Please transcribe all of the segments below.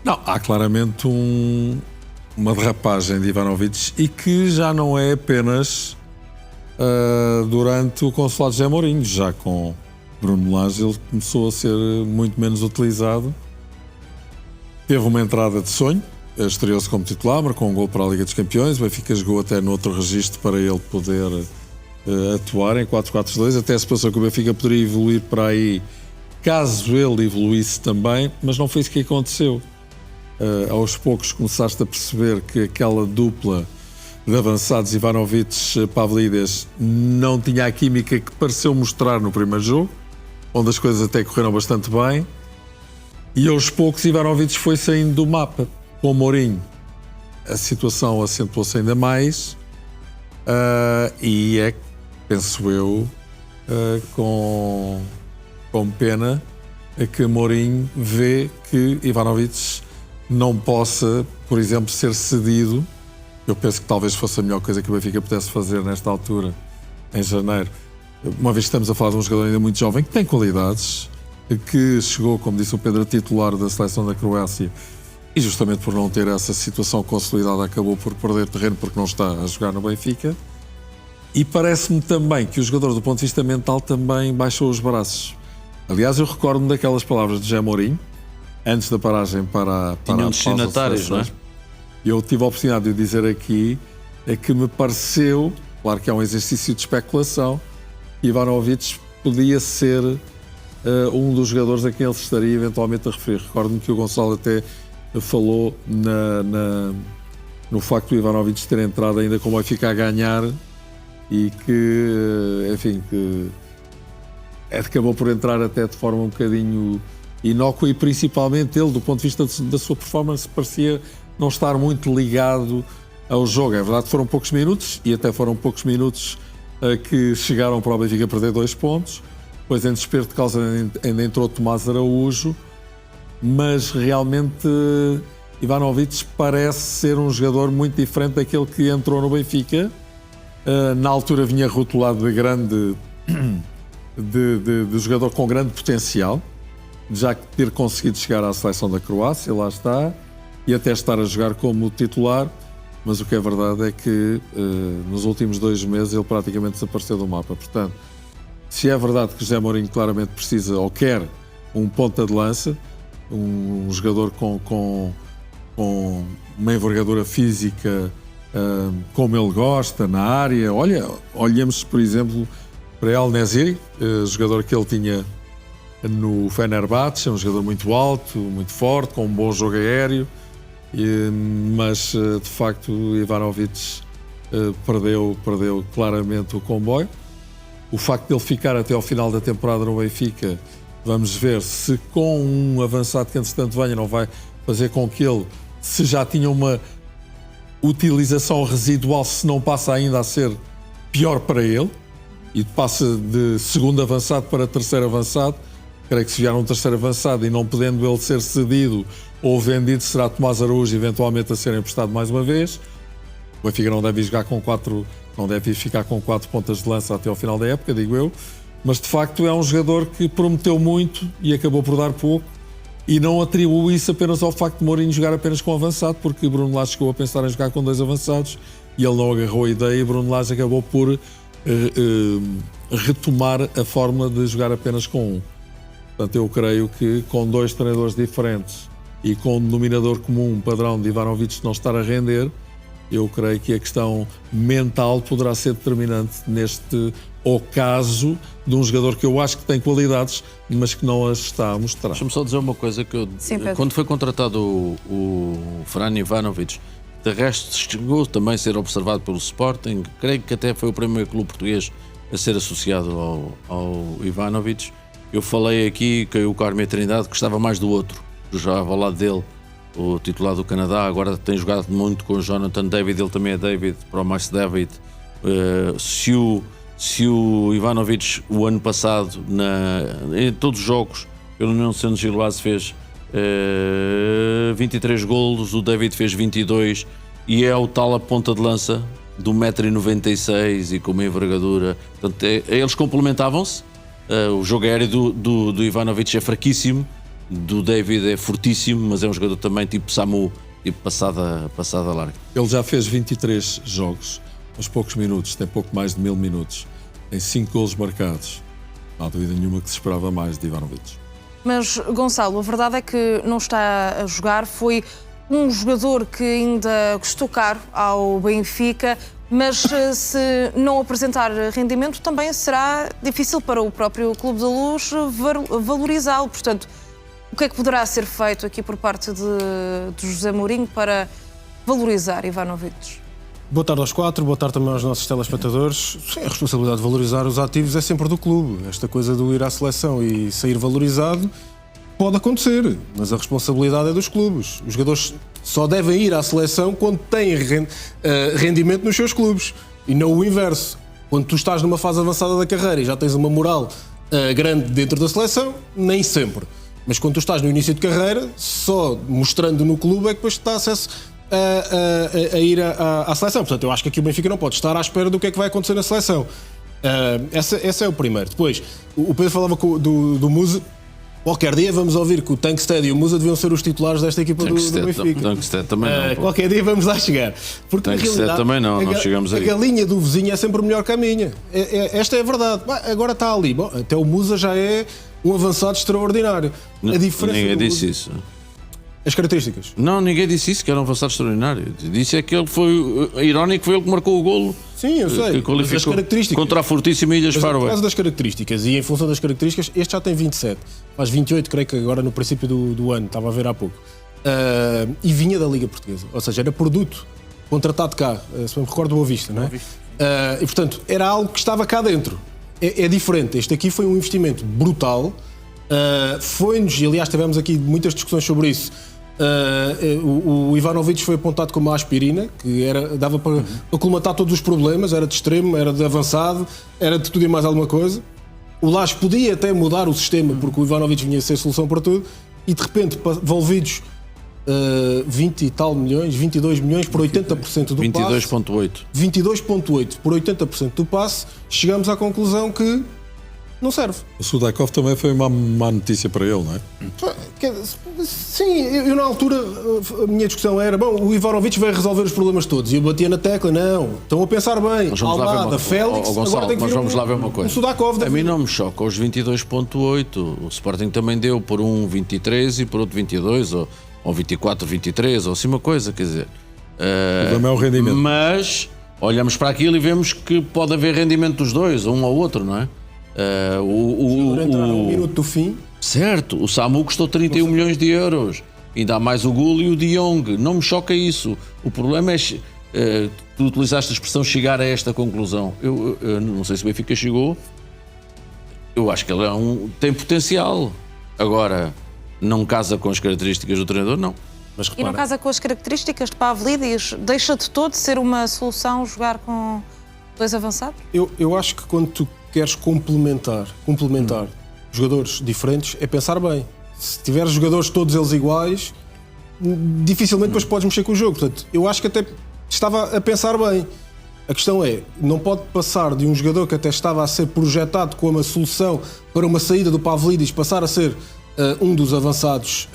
Não, há claramente uma derrapagem de Ivanovic e que já não é apenas durante o consulado de José Mourinho, já com Bruno Lage ele começou a ser muito menos utilizado. Teve uma entrada de sonho, estreou-se como titular, marcou um gol para a Liga dos Campeões, o Benfica jogou até no outro registro para ele poder atuar em 4-4-2, até se pensou que o Benfica poderia evoluir para aí caso ele evoluísse também, mas não foi isso que aconteceu. Aos poucos começaste a perceber que aquela dupla de avançados Ivanovic-Pavlidis não tinha a química que pareceu mostrar no primeiro jogo, onde as coisas até correram bastante bem, e aos poucos Ivanovic foi saindo do mapa. Com o Mourinho a situação acentuou-se ainda mais e é, penso eu, com pena que Mourinho vê que Ivanovic não possa, por exemplo, ser cedido. Eu penso que talvez fosse a melhor coisa que o Benfica pudesse fazer nesta altura, em janeiro. Uma vez que estamos a falar de um jogador ainda muito jovem, que tem qualidades, que chegou, como disse o Pedro, a titular da seleção da Croácia, e justamente por não ter essa situação consolidada acabou por perder terreno porque não está a jogar no Benfica. E parece-me também que o jogador, do ponto de vista mental, também baixou os braços. Aliás, eu recordo-me daquelas palavras de José Mourinho, antes da paragem para tinham destinatários, não é? Eu tive a oportunidade de dizer aqui que me pareceu, claro que é um exercício de especulação, que Ivanovic podia ser um dos jogadores a quem ele se estaria eventualmente a referir. Recordo-me que o Gonçalo até falou no facto de Ivanovic ter entrado ainda com o Benfica a ganhar e que, enfim, que acabou por entrar até de forma um bocadinho inócua e principalmente ele, do ponto de vista da sua performance, parecia não estar muito ligado ao jogo. É verdade que foram poucos minutos e até foram poucos minutos que chegaram para o Benfica perder 2 pontos. Depois, em desespero de causa, ainda entrou Tomás Araújo, mas realmente Ivanovic parece ser um jogador muito diferente daquele que entrou no Benfica. Na altura vinha rotulado de grande de jogador com grande potencial, já que ter conseguido chegar à seleção da Croácia, lá está, e até estar a jogar como titular, mas o que é verdade é que nos últimos 2 meses ele praticamente desapareceu do mapa. Portanto, se é verdade que José Mourinho claramente precisa ou quer um ponta de lança, um jogador com uma envergadura física como ele gosta, na área. Olhemos, por exemplo, para El Nesiri, jogador que ele tinha no Fenerbahçe, um jogador muito alto, muito forte, com um bom jogo aéreo, mas de facto Ivanovic perdeu claramente o comboio. O facto de ele ficar até ao final da temporada no Benfica, vamos ver se com um avançado que entretanto venha não vai fazer com que ele, se já tinha uma utilização residual, se não passa ainda a ser pior para ele e passa de segundo avançado para terceiro avançado. Creio que se vier um terceiro avançado e não podendo ele ser cedido ou vendido, será Tomás Araújo eventualmente a ser emprestado mais uma vez. O Benfica não deve jogar com 4, não deve ficar com 4 pontas de lança até ao final da época, digo eu, mas de facto é um jogador que prometeu muito e acabou por dar pouco, e não atribuo isso apenas ao facto de Mourinho jogar apenas com avançado, porque Bruno Lage chegou a pensar em jogar com 2 avançados e ele não agarrou a ideia, e Bruno Lage acabou por retomar a forma de jogar apenas com 1. Portanto, eu creio que com 2 treinadores diferentes e com um denominador comum, um padrão de Ivanovic não estar a render, eu creio que a questão mental poderá ser determinante neste ocaso de um jogador que eu acho que tem qualidades, mas que não as está a mostrar. Deixa-me só dizer uma coisa, que quando foi contratado o Fran Ivanovic, de resto chegou também a ser observado pelo Sporting, creio que até foi o primeiro clube português a ser associado ao Ivanovic. Eu falei aqui que o Carme Trindade gostava mais do outro, eu já ao lado dele, o titular do Canadá, agora tem jogado muito com o Jonathan David, ele também é David, para o mais David. Se o Ivanovic, o ano passado, em todos os jogos, pelo União de Gilvase fez 23 golos, o David fez 22, e é o tal a ponta de lança de 1,96 m e com uma envergadura. Portanto, eles complementavam-se. O jogo aéreo do Ivanovic é fraquíssimo, do David é fortíssimo, mas é um jogador também tipo Samu, tipo passada larga. Ele já fez 23 jogos, uns poucos minutos, tem pouco mais de 1000 minutos, tem 5 golos marcados. Não há dúvida nenhuma que se esperava mais de Ivanovic. Mas, Gonçalo, a verdade é que não está a jogar. Foi um jogador que ainda custou caro ao Benfica, mas se não apresentar rendimento também será difícil para o próprio Clube da Luz valorizá-lo. Portanto, o que é que poderá ser feito aqui por parte de José Mourinho para valorizar Ivanovic? Boa tarde aos 4, boa tarde também aos nossos telespectadores. Sim, a responsabilidade de valorizar os ativos é sempre do clube. Esta coisa de ir à seleção e sair valorizado pode acontecer, mas a responsabilidade é dos clubes. Os jogadores só devem ir à seleção quando têm rendimento nos seus clubes e não o inverso. Quando tu estás numa fase avançada da carreira e já tens uma moral grande dentro da seleção, nem sempre. Mas quando tu estás no início de carreira, só mostrando no clube é que depois te dá acesso a ir à seleção. Portanto, eu acho que aqui o Benfica não pode estar à espera do que é que vai acontecer na seleção. Esse é o primeiro. Depois, o Pedro falava do Musa. Qualquer dia vamos ouvir que o Tankstead e o Musa deviam ser os titulares desta equipa do Benfica. Tankstead também não. Qualquer dia vamos lá chegar. Porque Tankstead também não chegamos aí. A galinha do vizinho é sempre melhor que a minha. Esta é a verdade. Agora está ali. Bom, até o Musa já é um avançado extraordinário. Não, a diferença ninguém disse isso. As características. Não, ninguém disse isso, que era um avançado extraordinário. Disse é que ele foi irónico, foi ele que marcou o golo. Sim, eu sei. Que qualificou as características contra a fortíssima Ilhas Faroé. Por causa das características e em função das características, este já tem 27. Faz 28, creio que agora no princípio do ano, estava a ver há pouco. E vinha da Liga Portuguesa. Ou seja, era produto contratado cá. Se me recordo, Boa Vista, não é? E portanto, era algo que estava cá dentro. É diferente. Este aqui foi um investimento brutal. Foi-nos, e aliás tivemos aqui muitas discussões sobre isso. O Ivanovic foi apontado como uma aspirina, que dava para colmatar todos os problemas, era de extremo, era de avançado, era de tudo e mais alguma coisa. O Lage podia até mudar o sistema, porque o Ivanovic vinha a ser solução para tudo, e de repente, envolvidos 20 e tal milhões, 22 milhões por 80% do 22,8. 22,8 por 80% do passe, chegamos à conclusão que não serve. O Sudakov também foi uma má notícia para ele, não é? Sim, eu na altura, a minha discussão era, bom, o Ivanovic vai resolver os problemas todos. E eu batia na tecla, não, estão a pensar bem. Almada, Félix, Gonçalo, agora tem que mas vamos lá ver uma coisa. Sudakov a mim não me choca os 22,8. O Sporting também deu por um 23 e por outro 22, ou 24, 23, ou assim uma coisa, quer dizer. O problema é o rendimento. Mas olhamos para aquilo e vemos que pode haver rendimento dos dois, um ou outro, não é? Um minuto do fim. Certo, o Samu custou 31 milhões de euros. Ainda há mais o Gul e o De Jong. Não me choca isso. O problema é tu utilizaste a expressão chegar a esta conclusão. Eu não sei se o Benfica chegou. Eu acho que ele tem potencial. Agora, não casa com as características do treinador, não. Mas repara, e não casa com as características de Pavlidis? Deixa de todo ser uma solução jogar com dois avançados? Eu acho que quando tu queres complementar jogadores diferentes, é pensar bem. Se tiveres jogadores todos eles iguais, dificilmente depois podes mexer com o jogo. Portanto, eu acho que até estava a pensar bem. A questão é, não pode passar de um jogador que até estava a ser projetado como uma solução para uma saída do Pavlidis, passar a ser um dos avançados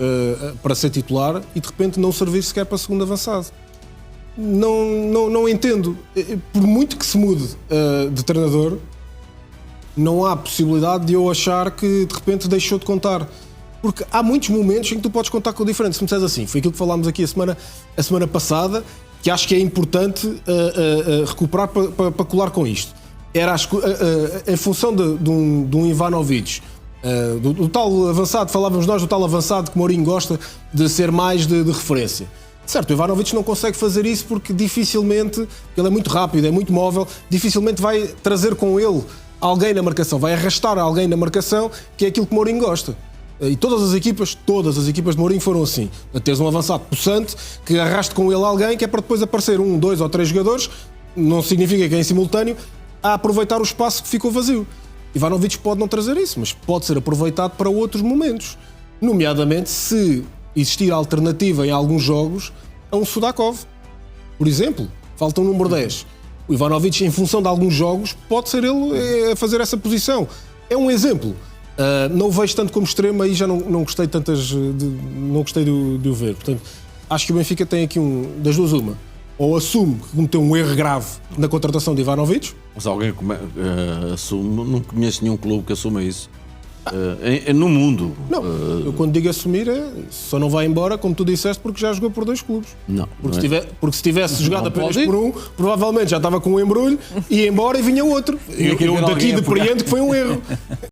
para ser titular e de repente não servir sequer para segundo avançado. Não entendo. Por muito que se mude de treinador, não há possibilidade de eu achar que de repente deixou de contar. Porque há muitos momentos em que tu podes contar com o diferente. Se me disseres assim, foi aquilo que falámos aqui a semana passada, que acho que é importante recuperar para colar com isto. Era em função de um Ivanovic, do tal avançado, falávamos nós do tal avançado que Mourinho gosta de ser mais de referência. Certo, o Ivanovic não consegue fazer isso porque dificilmente, ele é muito rápido, é muito móvel, dificilmente vai trazer com ele alguém na marcação, vai arrastar alguém na marcação, que é aquilo que Mourinho gosta. E todas as equipas de Mourinho foram assim. Teres um avançado possante, que arraste com ele alguém, que é para depois aparecer 1, 2 ou 3 jogadores, não significa que é em simultâneo, a aproveitar o espaço que ficou vazio. Ivanovic pode não trazer isso, mas pode ser aproveitado para outros momentos. Nomeadamente, se existir alternativa em alguns jogos a um Sudakov. Por exemplo, falta um número 10. O Ivanovic, em função de alguns jogos, pode ser ele a fazer essa posição. É um exemplo. Não o vejo tanto como extremo, aí já não gostei não gostei de o ver. Portanto, acho que o Benfica tem aqui das duas uma. Ou assume que cometeu um erro grave na contratação de Ivanovic. Mas alguém assume, não conheço nenhum clube que assuma isso. No mundo. Não, eu quando digo assumir só não vai embora, como tu disseste, porque já jogou por 2 clubes. Não. Porque se tivesse jogado apenas por um, provavelmente já estava com um embrulho, ia embora e vinha outro. Eu daqui depreendo que foi um erro.